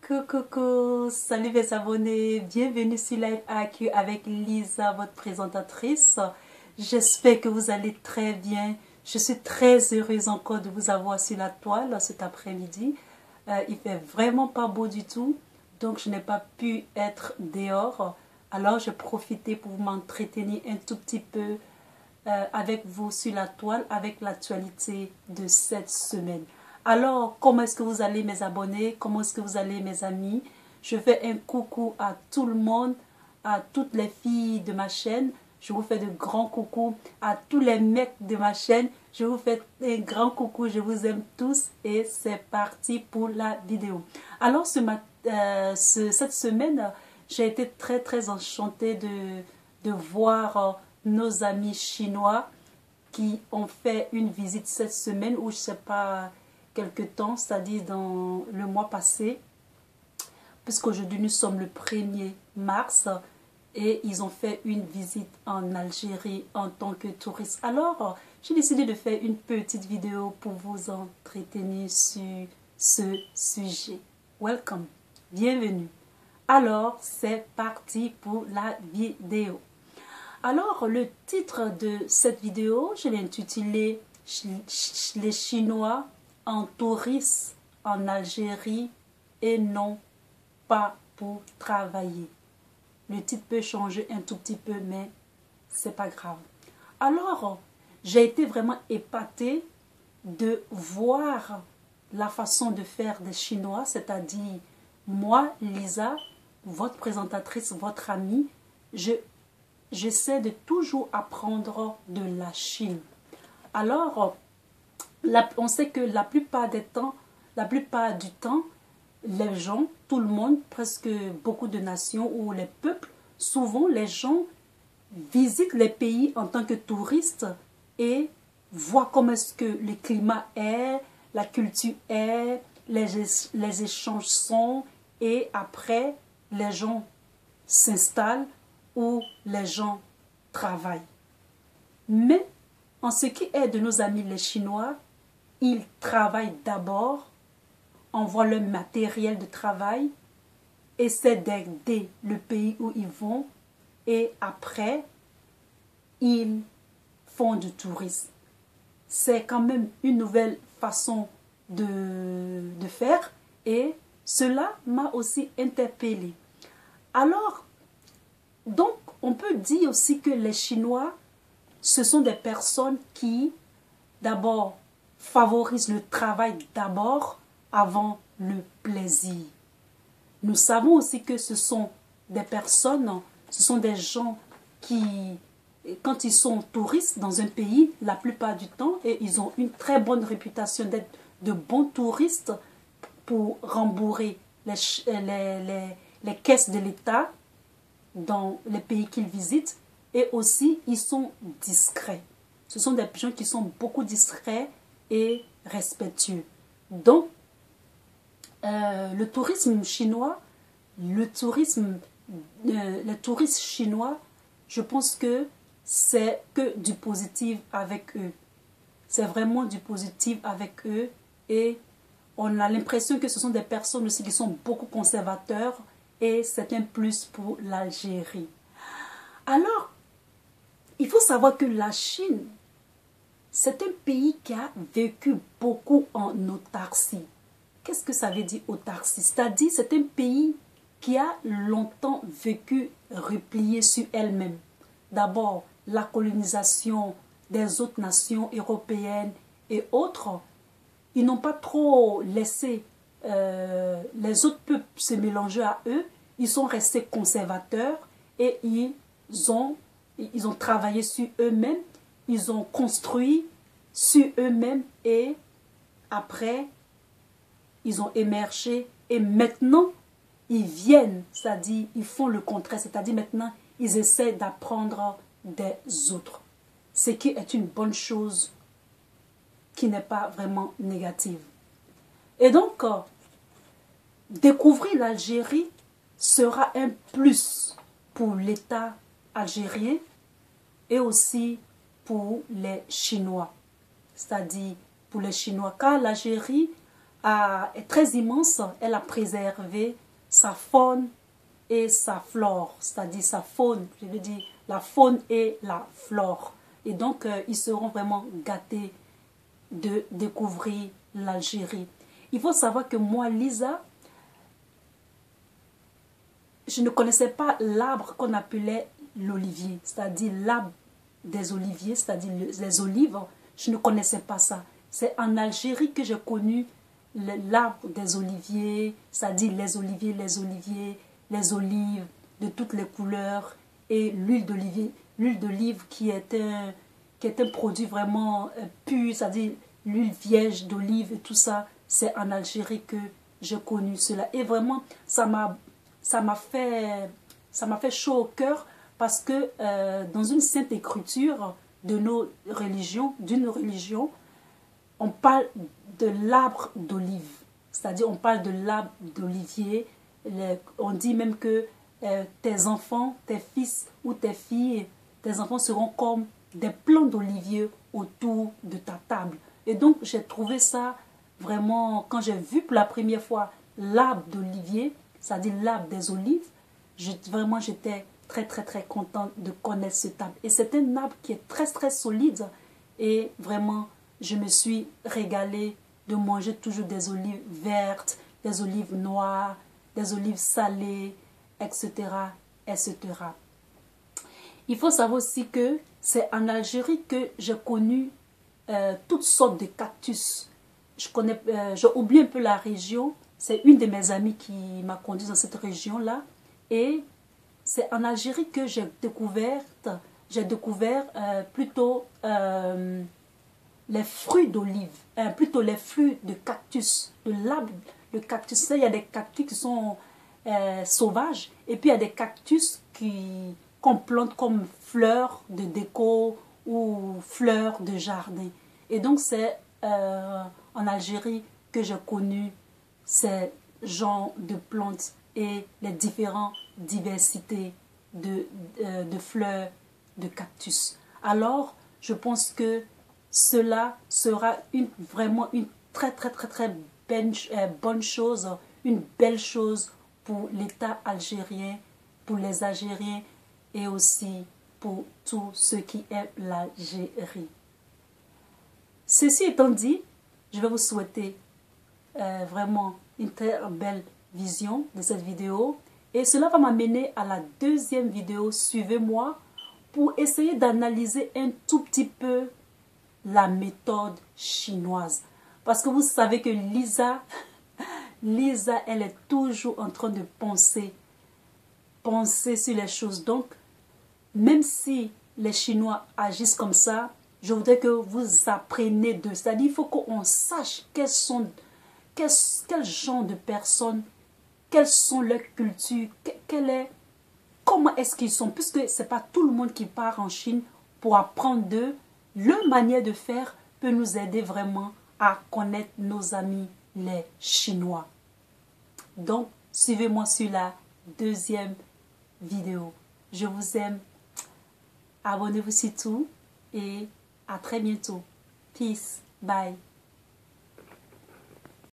Coucou, salut mes abonnés, bienvenue sur Live AQ avec Lisa, votre présentatrice. J'espère que vous allez très bien. Je suis très heureuse encore de vous avoir sur la toile cet après-midi. Il fait vraiment pas beau du tout, donc je n'ai pas pu être dehors. Alors j'ai profité pour m'entretenir un tout petit peu avec vous sur la toile, avec l'actualité de cette semaine. Alors, comment est-ce que vous allez mes abonnés? Comment est-ce que vous allez mes amis? Je fais un coucou à tout le monde, à toutes les filles de ma chaîne. Je vous fais de grands coucous à tous les mecs de ma chaîne. Je vous fais un grand coucou, je vous aime tous et c'est parti pour la vidéo. Alors, cette semaine, j'ai été très enchantée de voir nos amis chinois qui ont fait une visite cette semaine ou je sais pas quelque temps, c'est-à-dire dans le mois passé, puisqu'aujourd'hui nous sommes le 1er mars et ils ont fait une visite en Algérie en tant que touristes. Alors, j'ai décidé de faire une petite vidéo pour vous entretenir sur ce sujet. Welcome, bienvenue. Alors, c'est parti pour la vidéo. Alors, le titre de cette vidéo, je l'ai intitulé « Les Chinois en tourisme en Algérie et non pas pour travailler ». Le titre peut changer un tout petit peu, mais c'est pas grave. Alors, j'ai été vraiment épatée de voir la façon de faire des Chinois, c'est-à-dire moi, Lisa, votre présentatrice, votre amie, j'essaie de toujours apprendre de la Chine. Alors, on sait que la plupart du temps, les gens, tout le monde, presque beaucoup de nations ou les peuples, souvent les gens visitent les pays en tant que touristes et voient comment est-ce que le climat est, la culture est, les échanges sont et après les gens s'installent où les gens travaillent. Mais en ce qui est de nos amis les Chinois, ils travaillent d'abord, envoient leur matériel de travail, essaient d'aider le pays où ils vont et après, ils font du tourisme. C'est quand même une nouvelle façon de faire et cela m'a aussi interpellée. Alors, donc, on peut dire aussi que les Chinois, ce sont des personnes qui, d'abord, favorisent le travail d'abord avant le plaisir. Nous savons aussi que ce sont des personnes, ce sont des gens qui, quand ils sont touristes dans un pays, la plupart du temps, et ils ont une très bonne réputation d'être de bons touristes pour rembourrer les caisses de l'État dans les pays qu'ils visitent et aussi ils sont discrets. Ce sont des gens qui sont beaucoup discrets et respectueux. Donc, le tourisme chinois, les touristes chinois, je pense que c'est que du positif avec eux. C'est vraiment du positif avec eux et on a l'impression que ce sont des personnes aussi qui sont beaucoup conservateurs et c'est un plus pour l'Algérie. Alors, il faut savoir que la Chine, c'est un pays qui a vécu beaucoup en autarcie. Qu'est-ce que ça veut dire autarcie? C'est-à-dire c'est un pays qui a longtemps vécu replié sur elle-même. D'abord, la colonisation des autres nations européennes et autres, ils n'ont pas trop laissé les autres peuples se mélanger à eux. Ils sont restés conservateurs et ils ont travaillé sur eux-mêmes. Ils ont construit sur eux-mêmes et après, ils ont émergé. Et maintenant, ils viennent, c'est-à-dire ils font le contraire. C'est-à-dire maintenant, ils essaient d'apprendre des autres. Ce qui est une bonne chose qui n'est pas vraiment négative. Et donc, découvrir l'Algérie sera un plus pour l'État algérien et aussi pour les Chinois. C'est-à-dire pour les Chinois, car l'Algérie est très immense. Elle a préservé sa faune et sa flore, c'est-à-dire sa faune, je veux dire la faune et la flore. Et donc, ils seront vraiment gâtés de découvrir l'Algérie. Il faut savoir que moi, Lisa, je ne connaissais pas l'arbre qu'on appelait l'olivier, c'est-à-dire l'arbre des oliviers, c'est-à-dire les olives. Je ne connaissais pas ça. C'est en Algérie que j'ai connu l'arbre des oliviers, c'est-à-dire les oliviers, les olives de toutes les couleurs et l'huile d'olivier. L'huile d'olive qui est un produit vraiment pur, c'est-à-dire l'huile vierge d'olive et tout ça. C'est en Algérie que j'ai connu cela. Et vraiment, ça m'a fait chaud au cœur parce que dans une sainte écriture de nos religions, d'une religion, on parle de l'arbre d'olive. C'est-à-dire, on parle de l'arbre d'olivier. On dit même que tes enfants, tes fils ou tes filles, tes enfants seront comme des plants d'olivier autour de ta table. Et donc, j'ai trouvé ça vraiment, quand j'ai vu pour la première fois l'arbre d'olivier, c'est-à-dire l'arbre des olives, vraiment, j'étais très, très, très contente de connaître cet arbre. Et c'est un arbre qui est très, très solide. Et vraiment, je me suis régalée de manger toujours des olives vertes, des olives noires, des olives salées, etc., etc. Il faut savoir aussi que c'est en Algérie que j'ai connu toutes sortes de cactus. J'ai oublié un peu la région. C'est une de mes amies qui m'a conduite dans cette région-là. Et c'est en Algérie que j'ai découvert plutôt les fruits d'olive, plutôt les fruits de cactus, de l'arbre de cactus. Il y a des cactus qui sont sauvages et puis il y a des cactus qu'on plante comme fleurs de déco ou fleurs de jardin. Et donc c'est en Algérie que j'ai connu ces genres de plantes et les différentes diversités de fleurs de cactus. Alors, je pense que cela sera vraiment une très très très très bonne chose, une belle chose pour l'État algérien, pour les Algériens et aussi pour tous ceux qui aiment l'Algérie. Ceci étant dit, je vais vous souhaiter vraiment une très belle vision de cette vidéo et cela va m'amener à la deuxième vidéo. Suivez-moi pour essayer d'analyser un tout petit peu la méthode chinoise. Parce que vous savez que Lisa, elle est toujours en train de penser sur les choses. Donc, même si les Chinois agissent comme ça, je voudrais que vous appreniez d'eux. C'est-à-dire, il faut qu'on sache quel genre de personnes, quelles sont leurs cultures, comment est-ce qu'ils sont. Puisque ce n'est pas tout le monde qui part en Chine pour apprendre d'eux. Leur manière de faire peut nous aider vraiment à connaître nos amis les Chinois. Donc, suivez-moi sur la deuxième vidéo. Je vous aime. Abonnez-vous surtout et à très bientôt. Peace. Bye.